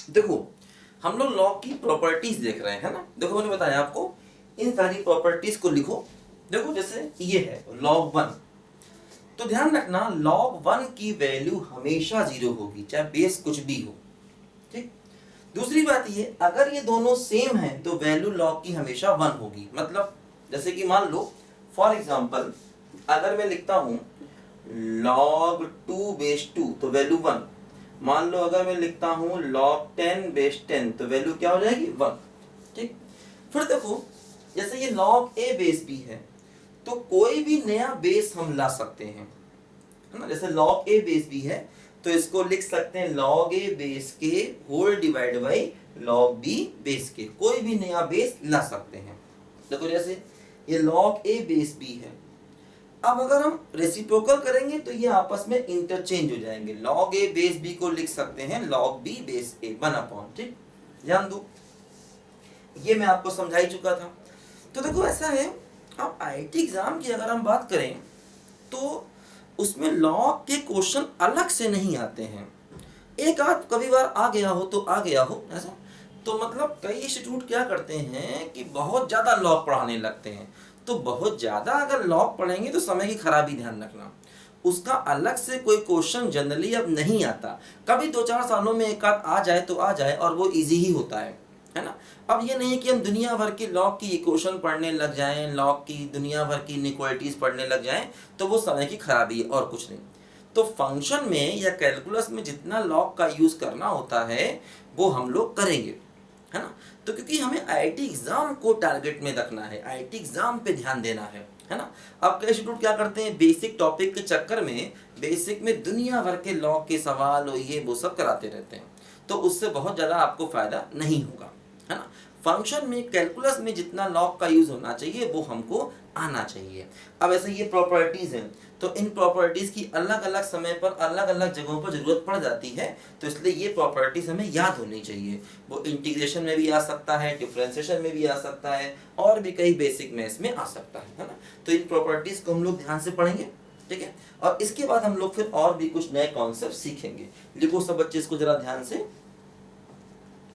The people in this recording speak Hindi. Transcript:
देखो हम लोग लॉग की प्रॉपर्टीज देख रहे हैं ना। देखो मैंने बताया आपको, इन सारी प्रॉपर्टीज को लिखो। देखो जैसे ये है log 1, तो ध्यान रखना log 1 की वैल्यू हमेशा 0 होगी, चाहे बेस कुछ भी हो। ठीक। दूसरी बात ये, अगर ये दोनों सेम है तो वैल्यू log की हमेशा 1 होगी। मतलब जैसे कि मान लो फॉर एग्जांपल अगर मैं लिखता हूं log 2 बेस 2 तो वैल्यू 1। मान लो अगर मैं लिखता हूं log 10 बेस 10 तो वैल्यू क्या हो जाएगी 1। ठीक। फिर देखो जैसे ये log a बेस b है, तो कोई भी नया बेस हम ला सकते हैं, है ना। जैसे log a बेस b है तो इसको लिख सकते हैं log a बेस के whole divide by log b base के, कोई भी नया बेस ला सकते हैं। देखो जैसे ये log a बेस b है, अब अगर हम रेसिप्रोकल करेंगे तो ये आपस में इंटरचेंज हो जाएंगे। log a बेस b को लिख सकते हैं log b बेस a 1/। ठीक, ध्यान दो, ये मैं आपको समझा ही चुका था। तो देखो ऐसा है, अब आईआईटी एग्जाम की अगर हम बात करें तो उसमें लॉग के क्वेश्चन अलग से नहीं आते हैं। एक आध कभी बार आ गया हो तो आ गया हो ऐसा। तो मतलब कई इंस्टीट्यूट क्या करते हैं कि बहुत ज़्यादा लॉग पढ़ाने लगते हैं। तो बहुत ज़्यादा अगर लॉग पढ़ेंगे तो समय की खराबी ध्यान रखना, उसका अलग से कोई क्वेश्चन जनरली अब नहीं आता। कभी 2-4 सालों में एक आध आ जाए तो आ जाए, और वो इजी ही होता है ना। अब ये नहीं कि हम दुनिया भर की लॉग की इक्वेशन पढ़ने लग जाएं, लॉग की दुनिया भर की इनइक्वालिटीज पढ़ने लग जाएं, तो वो समय की खराबी है और कुछ नहीं। तो फंक्शन में या कैलकुलस में जितना लॉग का यूज करना होता है वो हम लोग करेंगे, है ना। तो क्योंकि हमें आईआईटी एग्जाम को टारगेट में रखना है, आईआईटी एग्जाम पे ध्यान देना है ना। अब कई स्टूडेंट क्या करते हैं, बेसिक टॉपिक के चक्कर में बेसिक में दुनिया भर के लॉग के सवाल और ये वो सब कराते रहते हैं, तो उससे बहुत ज़्यादा आपको फायदा नहीं होगा, है ना। फंक्शन में कैलकुलस में जितना लॉग का यूज होना चाहिए वो हमको आना चाहिए। अब ऐसे ये प्रॉपर्टीज हैं, तो इन प्रॉपर्टीज की अलग अलग समय पर अलग अलग जगहों पर जरूरत पड़ जाती है, तो इसलिए ये प्रॉपर्टीज हमें याद होनी चाहिए। वो इंटीग्रेशन में भी आ सकता है, डिफरेंशिएशन में भी आ सकता है, और भी कई बेसिक मैथ्स में आ सकता है ना। तो इन प्रॉपर्टीज को हम लोग ध्यान से पढ़ेंगे, ठीक है। और इसके बाद हम लोग फिर और भी कुछ नए कॉन्सेप्ट सीखेंगे। लिखो सब बच्चे इसको जरा ध्यान से।